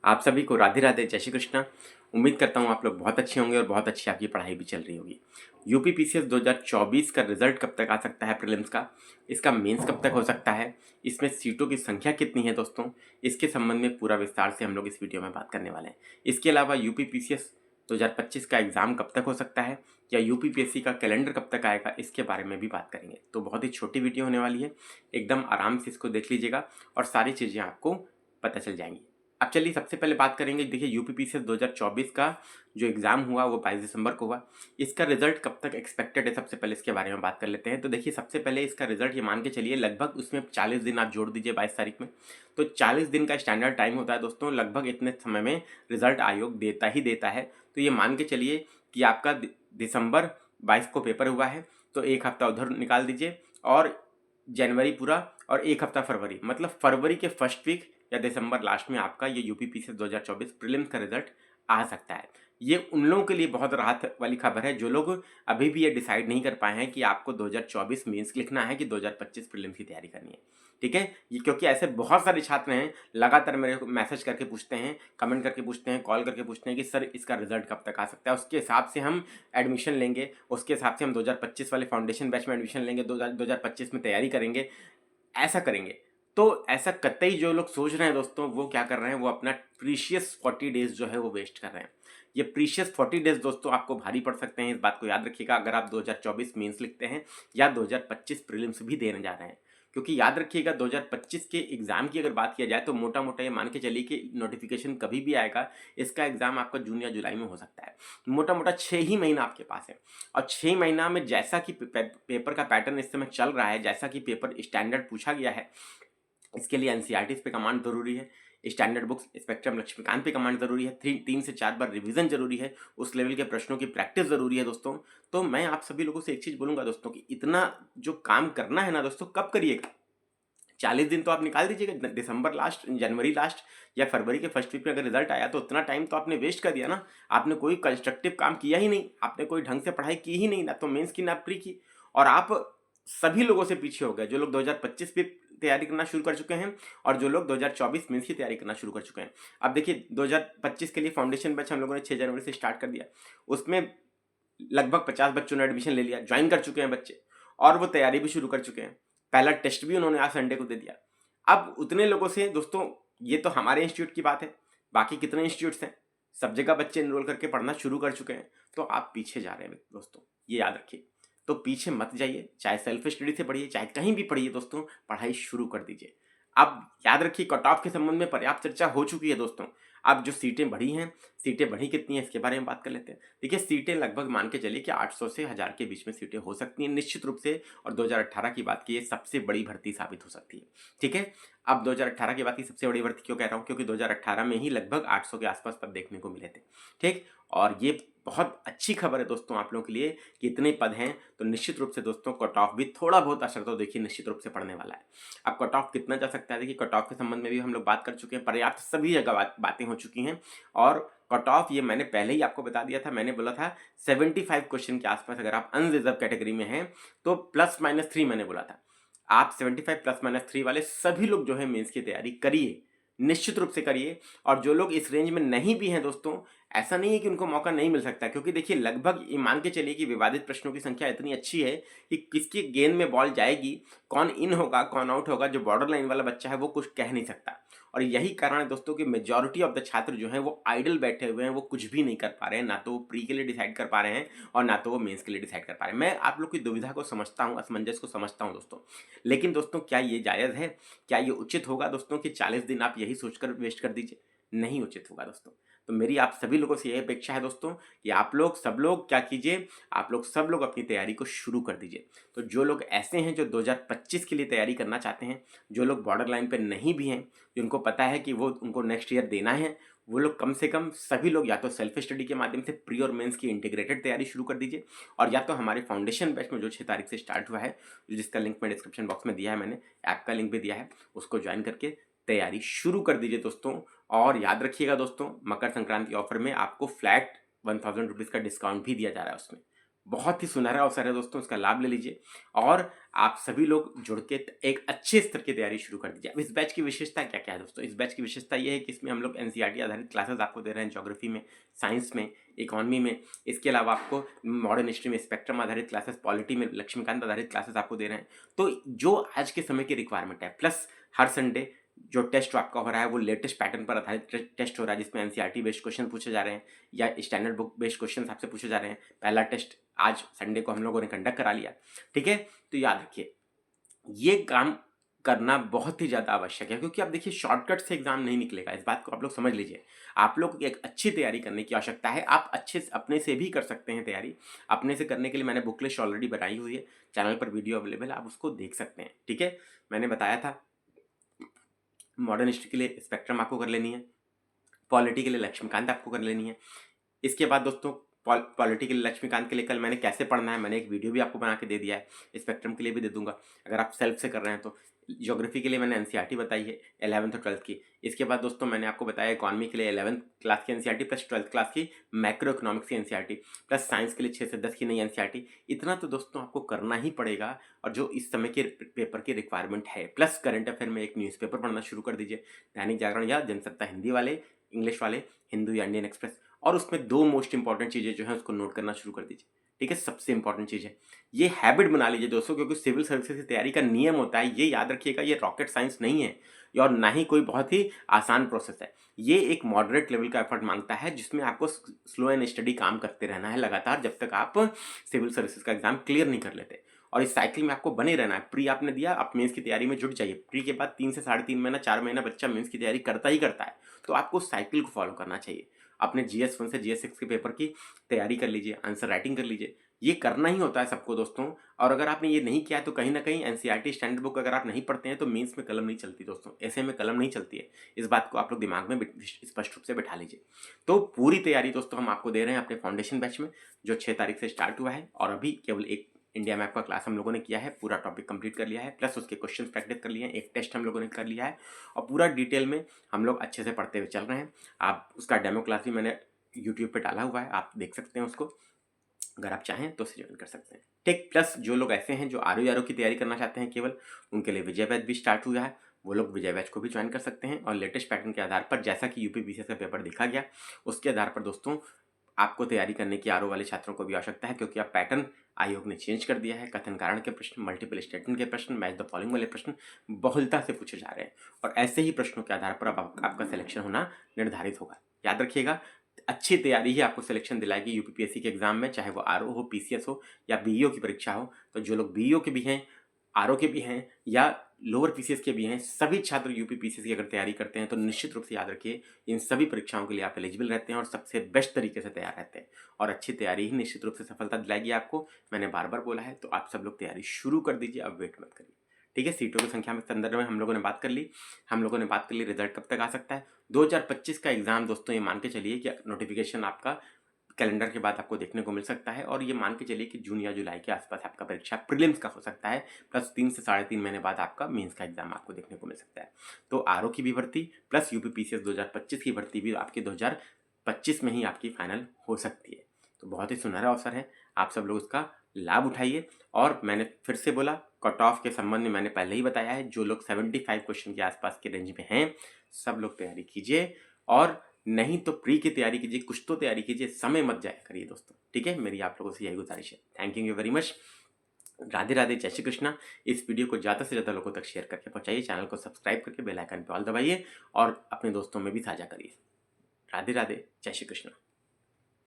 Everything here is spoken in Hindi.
आप सभी को राधे राधे, जय श्री कृष्णा। उम्मीद करता हूँ आप लोग बहुत अच्छे होंगे और बहुत अच्छी आपकी पढ़ाई भी चल रही होगी। यूपी पीसीएस 2024 का रिजल्ट कब तक आ सकता है प्रीलिम्स का, इसका मेंस कब तक हो सकता है, इसमें सीटों की संख्या कितनी है दोस्तों, इसके संबंध में पूरा विस्तार से हम लोग इस वीडियो में बात करने वाले हैं। इसके अलावा यूपी पीसीएस 2025 का एग्जाम कब तक हो सकता है या यूपीपीएससी का कैलेंडर कब तक आएगा, इसके बारे में भी बात करेंगे। तो बहुत ही छोटी वीडियो होने वाली है, एकदम आराम से इसको देख लीजिएगा और सारी चीज़ें आपको पता चल जाएंगी। अब चलिए सबसे पहले बात करेंगे। देखिए यूपीपीसीएस 2024 का जो एग्ज़ाम हुआ वो 22 दिसंबर को हुआ। इसका रिजल्ट कब तक एक्सपेक्टेड है, सबसे पहले इसके बारे में बात कर लेते हैं। तो देखिए सबसे पहले इसका रिजल्ट ये मान के चलिए, लगभग उसमें 40 दिन आप जोड़ दीजिए 22 तारीख में, तो 40 दिन का स्टैंडर्ड टाइम होता है दोस्तों। लगभग इतने समय में रिजल्ट आयोग देता ही देता है। तो ये मान के चलिए कि आपका दिसंबर 22 को पेपर हुआ है, तो एक हफ्ता उधर निकाल दीजिए और जनवरी पूरा और एक हफ्ता फरवरी, मतलब फरवरी के फर्स्ट वीक या दिसंबर लास्ट में आपका ये यूपीपीसीएस 2024 प्रीलिम्स का रिजल्ट आ सकता है। ये उन लोगों के लिए बहुत राहत वाली खबर है जो लोग अभी भी ये डिसाइड नहीं कर पाए हैं कि आपको 2024 मेंस लिखना है कि 2025 प्रीलिम्स की तैयारी करनी है। ठीक है, ये क्योंकि ऐसे बहुत सारे छात्र हैं लगातार मेरे को मैसेज करके पूछते हैं, कमेंट करके पूछते हैं, कॉल करके पूछते हैं कि सर इसका रिजल्ट कब तक आ सकता है, उसके हिसाब से हम एडमिशन लेंगे, उसके हिसाब से हम 2025 वाले फाउंडेशन बैच में एडमिशन लेंगे, 2025 में तैयारी करेंगे, ऐसा करेंगे। तो ऐसा कतई जो लोग सोच रहे हैं दोस्तों, वो क्या कर रहे हैं, वो अपना प्रीशियस 40 डेज जो है वो वेस्ट कर रहे हैं। ये प्रीशियस 40 डेज दोस्तों आपको भारी पड़ सकते हैं, इस बात को याद रखिएगा अगर आप 2024 मेंस लिखते हैं या 2025 प्रीलिम्स भी देने जा रहे हैं। क्योंकि याद रखिएगा 2025 के एग्जाम की अगर बात किया जाए तो मोटा मोटा ये मान के चलिए कि नोटिफिकेशन कभी भी आएगा, इसका एग्जाम आपका जून या जुलाई में हो सकता है। मोटा मोटा 6 ही महीना आपके पास है और 6 महीना में जैसा कि पेपर का पैटर्न इस समय चल रहा है, जैसा कि पेपर स्टैंडर्ड पूछा गया है, इसके लिए एनसीईआरटी पे कमांड जरूरी है, स्टैंडर्ड बुक्स स्पेक्ट्रम लक्ष्मीकांत पे कमांड जरूरी है, 3 से 4 बार रिवीजन जरूरी है, उस लेवल के प्रश्नों की प्रैक्टिस जरूरी है दोस्तों। तो मैं आप सभी लोगों से एक चीज बोलूंगा दोस्तों कि इतना जो काम करना है ना दोस्तों, कब करिएगा? 40 दिन तो आप निकाल दीजिएगा, दिसंबर लास्ट, जनवरी लास्ट या फरवरी के फर्स्ट वीक में अगर रिजल्ट आया तो उतना टाइम तो आपने वेस्ट कर दिया ना। आपने कोई कंस्ट्रक्टिव काम किया ही नहीं, आपने कोई ढंग से पढ़ाई की ही नहीं, ना तो मेंस की ना प्री की, और आप सभी लोगों से पीछे हो गए जो लोग 2025 भी तैयारी करना शुरू कर चुके हैं और जो लोग 2024 मेंस की तैयारी करना शुरू कर चुके हैं। अब देखिए 2025 के लिए फाउंडेशन बैच हम लोगों ने 6 जनवरी से स्टार्ट कर दिया, उसमें लगभग 50 बच्चों ने एडमिशन ले लिया, ज्वाइन कर चुके हैं बच्चे और वो तैयारी भी शुरू कर चुके हैं। पहला टेस्ट भी उन्होंने आज संडे को दे दिया। अब उतने लोगों से दोस्तों, ये तो हमारे इंस्टीट्यूट की बात है, बाकी कितने इंस्टीट्यूट्स हैं, सब जगह बच्चे एनरोल करके पढ़ना शुरू कर चुके हैं, तो आप पीछे जा रहे हैं दोस्तों, ये याद रखिए। तो पीछे मत जाइए, चाहे सेल्फ स्टडी से पढ़िए चाहे कहीं भी पढ़िए दोस्तों, पढ़ाई शुरू कर दीजिए। अब याद रखिए कट ऑफ के संबंध में पर्याप्त चर्चा हो चुकी है दोस्तों। अब जो सीटें बढ़ी हैं, सीटें बढ़ी कितनी है इसके बारे में बात कर लेते हैं। देखिए सीटें लगभग मान के चलिए कि 800 से 1000 के बीच में सीटें हो सकती हैं निश्चित रूप से, और 2018 की बात की ये सबसे बड़ी भर्ती साबित हो सकती है। ठीक है, अब 2018 की बात की सबसे बड़ी भर्ती क्यों कह रहा हूँ, क्योंकि 2018 में ही लगभग 800 के आसपास पद देखने को मिले थे। ठीक, और ये बहुत अच्छी खबर है दोस्तों आप लोगों के लिए कि इतने पद हैं, तो निश्चित रूप से दोस्तों कट ऑफ भी थोड़ा बहुत असर तो देखिए निश्चित रूप से पड़ने वाला है। अब कट ऑफ कितना जा सकता है, देखिए कट ऑफ के संबंध में भी हम लोग बात कर चुके हैं, पर्याप्त सभी जगह बातें हो चुकी हैं। और कट ऑफ ये मैंने पहले ही आपको बता दिया था, मैंने बोला था 75 क्वेश्चन के आसपास अगर आप अनरिजर्व कैटेगरी में हैं तो +-3 मैंने बोला था। आप 75 +-3 वाले सभी लोग जो है मेंस की तैयारी करिए, निश्चित रूप से करिए। और जो लोग इस रेंज में नहीं भी हैं दोस्तों, ऐसा नहीं है कि उनको मौका नहीं मिल सकता, क्योंकि देखिए लगभग ये मान के चलिए कि विवादित प्रश्नों की संख्या इतनी अच्छी है कि किसकी गेंद में बॉल जाएगी, कौन इन होगा कौन आउट होगा, जो बॉर्डर लाइन वाला बच्चा है वो कुछ कह नहीं सकता। और यही कारण है दोस्तों कि मेजॉरिटी ऑफ द छात्र जो हैं वो आइडल बैठे हुए हैं, वो कुछ भी नहीं कर पा रहे हैं, ना तो वो प्री के लिए डिसाइड कर पा रहे हैं और ना तो वो मेंस के लिए डिसाइड कर पा रहे हैं। मैं आप लोग की दुविधा को समझता हूँ, असमंजस को समझता हूँ दोस्तों, लेकिन दोस्तों क्या ये जायज़ है, क्या ये उचित होगा दोस्तों कि 40 दिन आप यही सोचकर वेस्ट कर दीजिए? नहीं उचित होगा दोस्तों। तो मेरी आप सभी लोगों से यही अपेक्षा है दोस्तों कि आप लोग सब लोग क्या कीजिए, आप लोग सब लोग अपनी तैयारी को शुरू कर दीजिए। तो जो लोग ऐसे हैं जो 2025 के लिए तैयारी करना चाहते हैं, जो लोग बॉर्डर लाइन पे नहीं भी हैं, जिनको पता है कि वो उनको नेक्स्ट ईयर देना है, वो लोग कम से कम सभी लोग या तो सेल्फ स्टडी के माध्यम से प्री और मेंस की इंटीग्रेटेड तैयारी शुरू कर दीजिए, और या तो हमारे फाउंडेशन बैच में जो 6 तारीख से स्टार्ट हुआ है, जिसका लिंक मैं डिस्क्रिप्शन बॉक्स में दिया है, मैंने ऐप का लिंक भी दिया है, उसको ज्वाइन करके तैयारी शुरू कर दीजिए दोस्तों। और याद रखिएगा दोस्तों, मकर संक्रांति ऑफर में आपको फ्लैट 1000 रुपीज़ का डिस्काउंट भी दिया जा रहा है उसमें। बहुत ही सुनहरा अवसर है दोस्तों, इसका लाभ ले लीजिए और आप सभी लोग जुड़ के एक अच्छे स्तर की तैयारी शुरू कर दीजिए। अब इस बैच की विशेषता क्या-क्या है दोस्तों? इस बैच की विशेषता ये है कि इसमें हम लोग एनसीईआरटी आधारित क्लासेस आपको दे रहे हैं ज्योग्राफी में, साइंस में, इकोनॉमी में। इसके अलावा आपको मॉडर्न हिस्ट्री में स्पेक्ट्रम आधारित क्लासेस, पॉलिटी में लक्ष्मीकांत आधारित क्लासेस आपको दे रहे हैं। तो जो आज के समय की रिक्वायरमेंट है, प्लस हर संडे जो टेस्ट आपका हो रहा है वो लेटेस्ट पैटर्न पर आधारित टेस्ट हो रहा है, जिसमें एनसीईआरटी बेस्ड क्वेश्चन पूछे जा रहे हैं या स्टैंडर्ड बुक बेस्ड क्वेश्चन आपसे पूछे जा रहे हैं। पहला टेस्ट आज संडे को हम लोगों ने कंडक्ट करा लिया, ठीक है। तो याद रखिए ये काम करना बहुत ही ज़्यादा आवश्यक है, क्योंकि आप देखिए शॉर्टकट से एग्जाम नहीं निकलेगा, इस बात को आप लोग समझ लीजिए। आप लोग को एक अच्छी तैयारी करने की आवश्यकता है। आप अच्छे से अपने से भी कर सकते हैं तैयारी। अपने से करने के लिए मैंने बुक लिस्ट ऑलरेडी बनाई हुई है, चैनल पर वीडियो अवेलेबल है, आप उसको देख सकते हैं, ठीक है। मैंने बताया था मॉडर्न हिस्ट्री के लिए स्पेक्ट्रम आपको कर लेनी है, पॉलिटी के लिए लक्ष्मीकांत आपको कर लेनी है। इसके बाद दोस्तों पॉलिटी के लिए लक्ष्मीकांत के लिए कल मैंने कैसे पढ़ना है मैंने एक वीडियो भी आपको बना के दे दिया है, स्पेक्ट्रम के लिए भी दे दूंगा अगर आप सेल्फ से कर रहे हैं तो। ज्योग्राफी के लिए मैंने एनसीईआरटी बताई है 11th और 12th की। इसके बाद दोस्तों मैंने आपको बताया इकोनॉमी के लिए 11th क्लास की एनसीईआरटी प्लस 12th क्लास की मैक्रो इकोनॉमिक्स की एनसीईआरटी, प्लस साइंस के लिए 6 से 10 की नई एनसीईआरटी। इतना तो दोस्तों आपको करना ही पड़ेगा, और जो इस समय के पेपर की रिक्वायरमेंट है। प्लस करंट अफेयर में एक न्यूज़पेपर पढ़ना शुरू कर दीजिए, दैनिक जागरण या जनसत्ता हिंदी वाले, इंग्लिश वाले हिंदू या इंडियन एक्सप्रेस। और उसमें 2 मोस्ट इंपॉर्टेंट चीज़ें जो है उसको नोट करना शुरू कर दीजिए, ठीक है। सबसे इंपॉर्टेंट चीज़ है, ये हैबिट बना लीजिए दोस्तों, क्योंकि सिविल सर्विसेज की तैयारी का नियम होता है, ये याद रखिएगा, ये रॉकेट साइंस नहीं है और ना ही कोई बहुत ही आसान प्रोसेस है। ये एक मॉडरेट लेवल का एफर्ट मांगता है, जिसमें आपको स्लो एंड स्टडी काम करते रहना है लगातार, जब तक आप सिविल सर्विसेज का एग्जाम क्लियर नहीं कर लेते। और इस साइकिल में आपको बने रहना है। प्री आपने दिया, आप मेंस की तैयारी में जुट जाइए। प्री के बाद 3 से 3.5 महीना 4 महीना बच्चा मेंस की तैयारी करता ही करता है, तो आपको साइकिल को फॉलो करना चाहिए। अपने GS1 से GS6 के पेपर की तैयारी कर लीजिए, आंसर राइटिंग कर लीजिए। ये करना ही होता है सबको दोस्तों। और अगर आपने ये नहीं किया है तो कहीं ना कहीं एनसीईआरटी स्टैंडर्ड बुक अगर आप नहीं पढ़ते हैं तो मेंस में कलम नहीं चलती दोस्तों, ऐसे में कलम नहीं चलती है। इस बात को आप लोग दिमाग में स्पष्ट रूप से बैठा लीजिए। तो पूरी तैयारी दोस्तों हम आपको दे रहे हैं अपने फाउंडेशन बैच में, जो 6 तारीख से स्टार्ट हुआ है, और अभी केवल एक इंडिया मैप का क्लास हम लोगों ने किया है, पूरा टॉपिक कंप्लीट कर लिया है, प्लस उसके क्वेश्चंस प्रैक्टिस कर लिए हैं, एक टेस्ट हम लोगों ने कर लिया है, और पूरा डिटेल में हम लोग अच्छे से पढ़ते हुए चल रहे हैं। आप उसका डेमो क्लास भी मैंने यूट्यूब पे डाला हुआ है, आप देख सकते हैं उसको, अगर आप चाहें तो उसे ज्वाइन कर सकते हैं, ठीक। प्लस जो लोग ऐसे हैं जो आरओ की तैयारी करना चाहते हैं केवल, उनके लिए विजय बैच भी स्टार्ट हुआ है, वो लोग विजय बैच को भी ज्वाइन कर सकते हैं। और लेटेस्ट पैटर्न के आधार पर, जैसा कि यूपीपीसीएस का पेपर देखा गया, उसके आधार पर दोस्तों आपको तैयारी करने की आरओ वाले छात्रों को भी आवश्यकता है, क्योंकि अब पैटर्न आयोग ने चेंज कर दिया है। कथन कारण के प्रश्न, मल्टीपल स्टेटमेंट के प्रश्न, मैच द फॉलोइंग वाले प्रश्न बहुलता से पूछे जा रहे हैं, और ऐसे ही प्रश्नों के आधार पर अब आपका सिलेक्शन होना निर्धारित होगा। याद रखिएगा, अच्छी तैयारी ही आपको सिलेक्शन दिलाएगी यूपीपीएससी के एग्जाम में, चाहे वो आरओ हो, पीसीएस हो या बीईओ की परीक्षा हो। तो जो लोग बीईओ के भी हैं, आरओ के भी हैं या लोअर पीसीएस के भी हैं, सभी छात्र यूपीपीसीएस की अगर तैयारी करते हैं तो निश्चित रूप से याद रखिए, इन सभी परीक्षाओं के लिए आप एलिजिबल रहते हैं और सबसे बेस्ट तरीके से तैयार रहते हैं। और अच्छी तैयारी ही निश्चित रूप से सफलता दिलाएगी आपको, मैंने बार बार बोला है। तो आप सब लोग तैयारी शुरू कर दीजिए, अब वेट मत करिए, ठीक है। सीटों की संख्या में संदर्भ में हम लोगों ने बात कर ली, रिजल्ट कब तक आ सकता है। 2025 का एग्जाम दोस्तों, ये मान के चलिए कि नोटिफिकेशन आपका कैलेंडर के बाद आपको देखने को मिल सकता है, और ये मान के चलिए कि जून या जुलाई के आसपास आपका परीक्षा प्रीलिम्स का हो सकता है, प्लस 3 से 3.5 महीने बाद आपका मेंस का एग्जाम आपको देखने को मिल सकता है। तो आरओ की भी भर्ती प्लस यूपीपीसीएस 2025 की भर्ती भी आपकी 2025 में ही आपकी फाइनल हो सकती है। तो बहुत ही सुनहरा अवसर है, आप सब लोग इसका लाभ उठाइए। और मैंने फिर से बोला, कट ऑफ के संबंध में मैंने पहले ही बताया है, जो लोग 75 क्वेश्चन के आसपास के रेंज में हैं, सब लोग तैयारी कीजिए, और नहीं तो प्री की तैयारी कीजिए, कुछ तो तैयारी कीजिए, समय मत जाया करिए दोस्तों, ठीक है। मेरी आप लोगों से यही गुजारिश है। Thank you very much. Radhe Radhe, जय श्री कृष्णा। इस वीडियो को ज़्यादा से ज़्यादा लोगों तक शेयर करके पहुंचाइए, चैनल को सब्सक्राइब करके बेल आइकन पे ऑल दबाइए, और अपने दोस्तों में भी साझा करिए। राधे राधे, जय श्री कृष्णा।